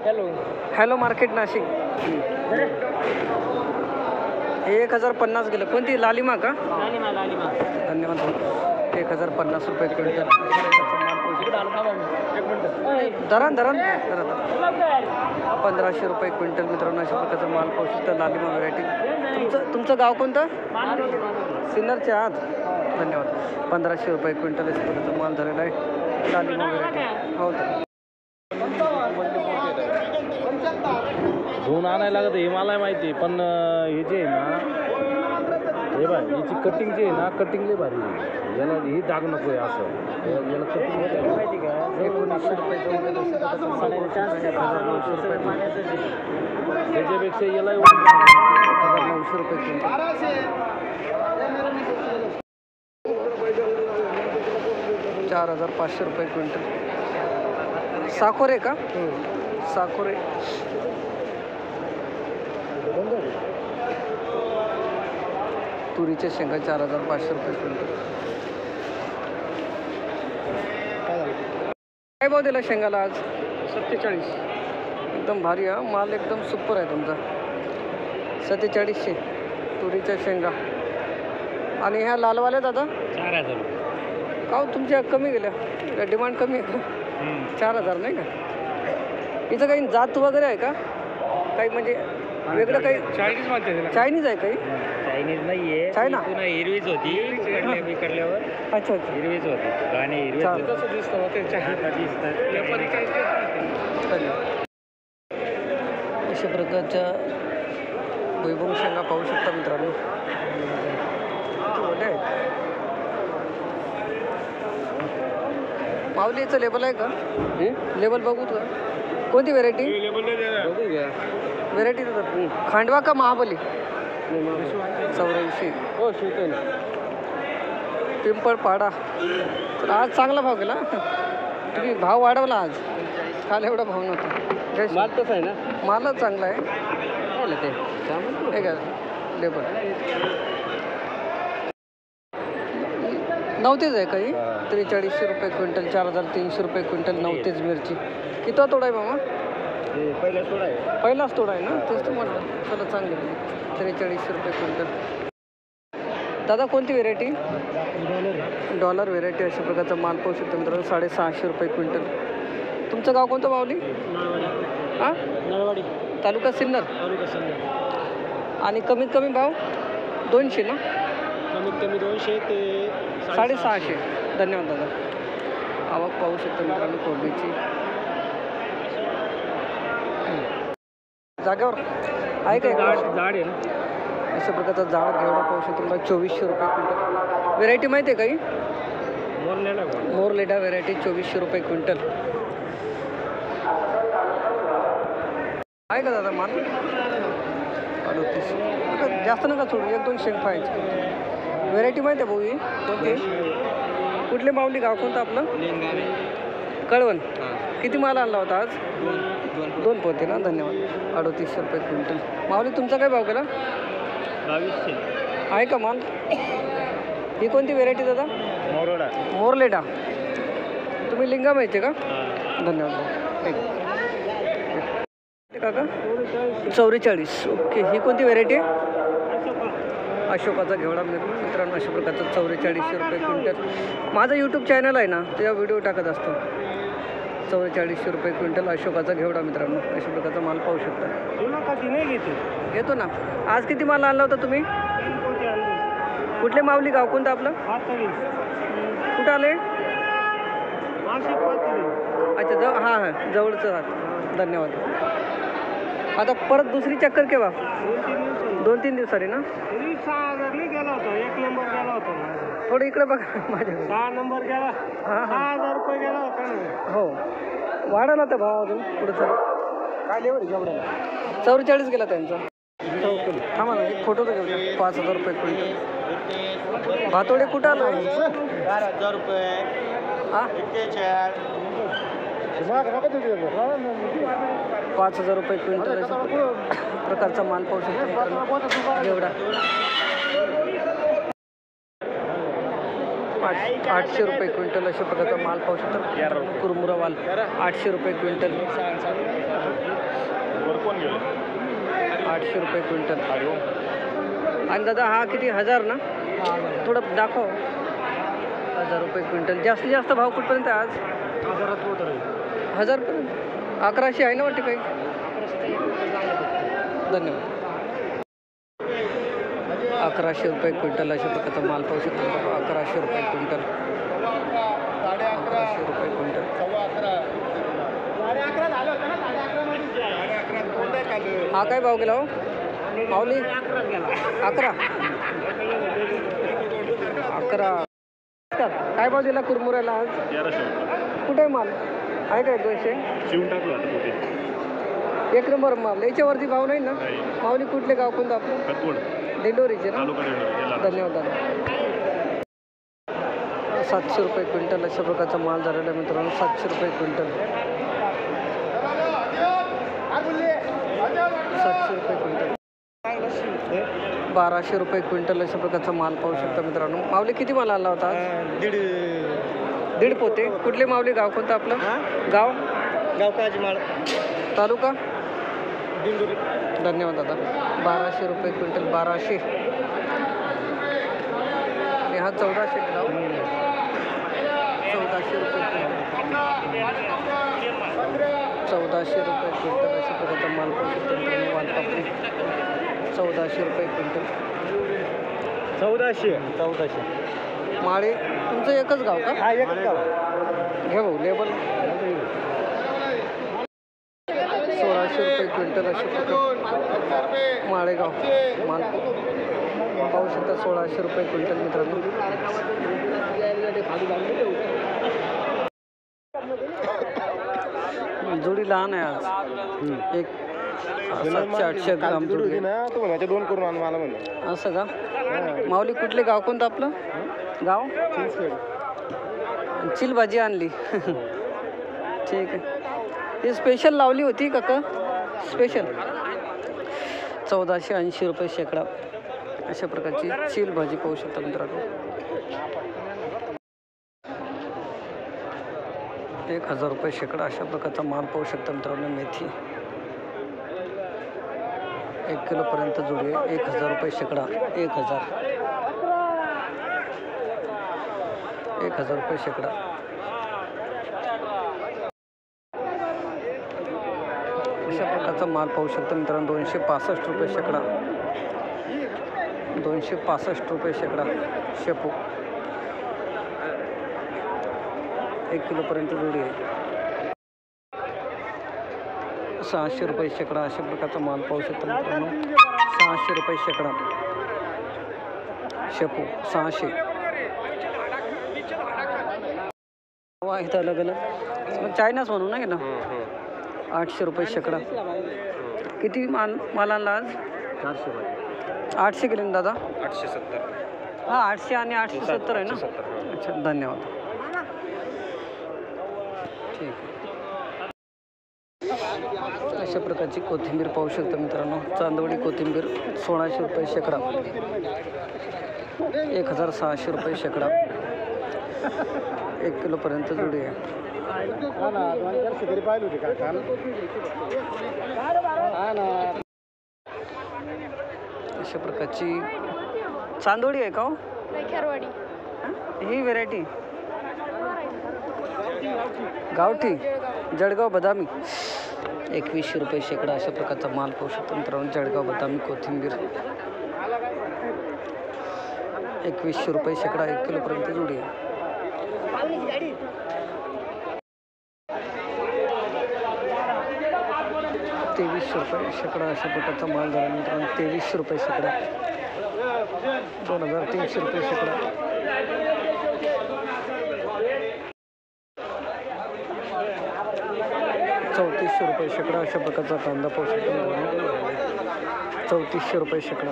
Hello market Nashik. 1050 गेलं. कोणती लालिमा का? धन्यवाद. 1050 रुपये क्विंटल. धरण 1500 रुपये क्विंटल मित्रांनो अशा प्रकारचा माल पाहू शकता. लालिमा व्हरायटी. तुमचं गाव कोणतं? सिन्नरचे आहात. धन्यवाद. 1500 रुपये क्विंटल अशा प्रकारचा माल धरलेला आहे. लालिमा व्हरायटी. हो धुवून आणायला लागत हे मला माहिती, पण हे जे आहे ना हे बाय याची कटिंग जे आहे ना कटिंग लई भारी आहे. याला ही डाग नको आहे असं. याला कटिंग माहिती का? 1900 रुपये त्याच्यापेक्षा याला 900 रुपये क्विंटल. 4500 रुपये क्विंटल. साखोरे का? साखोरे. तुरीच्या शेंगा 4500 रुपये क्विंटल. काय भाव दिला शेंगाला आज? 47. एकदम भारी हा माल, एकदम सुपर आहे तुमचा. 4700 तुरीच्या शेंगा. आणि ह्या लालवाल्या दादा 4000. का हो तुमच्या कमी गेल्या? डिमांड कमी आहे का? 4000 नाही का? इथं काही जात वगैरे आहे का? काही म्हणजे वेगळं काही? चायनीज म्हणते. चायनीज आहे काही? चायनीज नाही आहे. चायना पुन्हा हिरवीच होती. विकडल्यावर अच्छा अच्छा. हिरवीच होती. गाणे हिरवीच होते. तसं दिसतं अशा प्रकारच्या वैभव शेंगा पाहू शकता मित्रांनो. किती आहेत. माऊलीचं लेबल आहे का? लेबल बघू का? कोणती व्हेरायटी? व्हेरायटी देतात. खांडवा का महाबली? 84. हो शिवतोय ना. पिंपळपाडा. तर आज चांगला भाव गेला. तुम्ही भाव वाढवला आज. काल एवढा भाव नव्हता. माल तसा आहे ना. मालच चांगला आहे. ते हे का लेबल नव्हतेच आहे काही. 4300 रुपये क्विंटल. 4300 रुपये क्विंटल. नव्हतेच मिरची. किती तोडा आहे मामा? पहिलाच तोडा आहे. पहिलाच तोडा आहे ना. तेच तर म्हटलं. चला चांगले. 4300 रुपये क्विंटल. दादा कोणती व्हेरायटी? Dollar variety. अशा प्रकारचा माल पाहू शकतो मित्रांनो. 650 रुपये क्विंटल. तुमचं गाव कोणतं माऊली? हां नळवाडी. तालुका सिन्नर. आणि कमीत कमी भाव 200 ना? कमीत कमी 200 ते 650. धन्यवाद दादा. आवक पाहू शकतो मित्रांनो कोरडीची. जागेवर आहे का? झाड आहे ना. अशा प्रकारचा जाड घेवडा पाहू शकतो तुम्हाला. 2400 रुपये क्विंटल. व्हेरायटी माहिती आहे काही? मोरलेडा व्हेरायटी 2400 रुपये क्विंटल. आहे का दादा माल? 38. नका जास्त नका सोडू. 1-2 शेंग पाहायचे. व्हेरायटी माहिती आहे भाऊ ही कोणती? कुठले माऊली? गाव कोणतं आपलं? कळवण. किती माल आणला होता आज? 2 पोते ना. धन्यवाद. 3800 रुपये क्विंटल. माऊली तुमचा काय भाव केला? 2200. आहे का माल? ही कोणती व्हेरायटी दादा? मोरलेडा. तुम्ही लिंगामाईचे का? धन्यवाद. काका 44. ओके. ही कोणती व्हेरायटी आहे? अशोकाचा घेवडा मित्रांनो. अशा प्रकारचा 4400 रुपये क्विंटल. माझं यूट्यूब चॅनल आहे ना, तेव्हा व्हिडिओ टाकत असतो. 4400 रुपये क्विंटल अशोकाचा घेवडा मित्रांनो. अशा प्रकारचा माल पाहू शकता. घेतो ना. आज किती माल आणला होता तुम्ही? कुठले माऊली? गाव कोणतं आपलं? कुठं आले? अच्छा हां जवळचं राहत. धन्यवाद. आता परत दुसरी चक्कर केव्हा? 2-3 दिवसांनी ना. 6,000 गेला होता. 1 नंबर गेला होता. थोडं इकडे बघा माझ्याकडे. 6 नंबर गेला. 6,000 रुपये गेला होता ना. हो वाढाला तर भाव अजून पुढे. सर काय लेवल जेवढ्याला? 44 गेला त्यांचा. थांबा ना एक फोटो तर घेऊ. 5000 रुपये क्विंटल. भातोडे कुठं आलं? 4,000 रुपये. हां 5000 रुपये क्विंटल अशा प्रकारचा माल पाहू शकतो एवढा. 800 रुपये क्विंटल अशा प्रकारचा माल पाहू शकता. कुरमुरा माल 800 रुपये क्विंटल. 800 रुपये क्विंटल. आणि दादा हा किती 1000 ना? थोडं दाखव. 1000 रुपये क्विंटल. जास्तीत जास्त भाव कुठपर्यंत आहे आज? 1000पर्यंत. 1100 आहे ना वाटते काही? धन्यवाद. 1100 रुपये क्विंटल अशा प्रकारचा माल पाहू शकतो. 1100 रुपये क्विंटल. 1100 रुपये क्विंटल. हा काय भाव गेला हो माऊली? 11. काय भाव दिला कुरमुऱ्याला आज? 1100. कुठे आहे माल? आहे काय 200? शिवून टाकलं. एक नंबर माल. याच्यावरती भाव नाही ना? माऊली कुठले गाव कोणतं आपलं? डिलोरीचे ना? धन्यवाद दादा. 700 रुपये क्विंटल अशा प्रकारचा माल झालेला आहे मित्रांनो. 700 रुपये क्विंटल. 700 रुपये क्विंटल. 1200 रुपये क्विंटल अशा प्रकारचा माल पाहू शकता मित्रांनो. माऊली किती माल आला होता आज? दीड पोते. कुठले माऊली? गाव कोणतं आपलं? गाव काजीमाळ, तालुका दिंडोरी. धन्यवाद दादा. 1200 रुपये क्विंटल. 1200. आणि हा 1400 गाव. 1400 रुपये क्विंटल. 1400 रुपये क्विंटल अशा प्रकारचा माल पाहू शकतो मित्रांनो. वालपापडी 1400 रुपये क्विंटल. 1400. माळे तुमचं एकच गाव का? हा एकच गाव. घे भाऊ लेबल. 1600 रुपये क्विंटल अशा प्रकार. माळेगाव माल पाहू शकता. 1600 रुपये क्विंटल मित्रांनो. जोडी लहान आहे आज. एक 700-800 ग्राम जोडी ना. 2 करून आण मला म्हणलं. असं का? माऊली कुठले गाव कोणतं आपलं? गाव चिल भाजी आणली. ठीक आहे. ही स्पेशल लावली होती काका? स्पेशल. 1480 रुपये शेकडा अशा प्रकारची चिल भाजी पाहू शकता मित्रांनो. 1000 रुपये शेकडा अशा प्रकारचा माल पाहू शकता मित्रांनो. मेथी 1 किलोपर्यंत जोडी आहे. 1000 रुपये शेकडा. 1000 रुपये शेकडा. अशा प्रकारचा माल पाहू शकता मित्रांनो. 265 रुपये शेकडा. 265 रुपये शेकडा. शेपू 1 किलोपर्यंत जोडी आहे. 600 रुपये शेकडा अशा प्रकारचा माल पाहू शकता मित्रांनो. 600 रुपये शेकडा. शेपू 600. आहेत अलग अलग. चायनाच म्हणू ना. 800 रुपये शेकडा. किती माल आणला आज? 800 केले ना दादा? 870. हां 800 आणि 870 आहे ना? अच्छा धन्यवाद. ठीक आहे. अशा प्रकारची कोथिंबीर पाहू शकता मित्रांनो. चांदवडी कोथिंबीर 1600 रुपये शेकडा. 1600 रुपये शेकडा. 1 किलोपर्यंत जोडी आहे. अशा प्रकारची चांदोडी आहे का हो? ही व्हेरायटी गावठी जळगाव बदामी 2100 रुपये शेकडा अशा प्रकारचा माल पाहू शकतो मित्रांनो. जळगाव बदामी कोथिंबीर 2100 रुपये शेकडा. 1 किलोपर्यंत जोडी आहे. 2300 रुपये शेकडा अशा प्रकारचा माल झाला मित्रांनो. 2300 रुपये शेकडा. 2300 रुपये शेकडा. 3400 रुपये शेकडा अशा प्रकारचा कांदा पाहू शकतो मित्रांनो. 3400 रुपये शेकडा.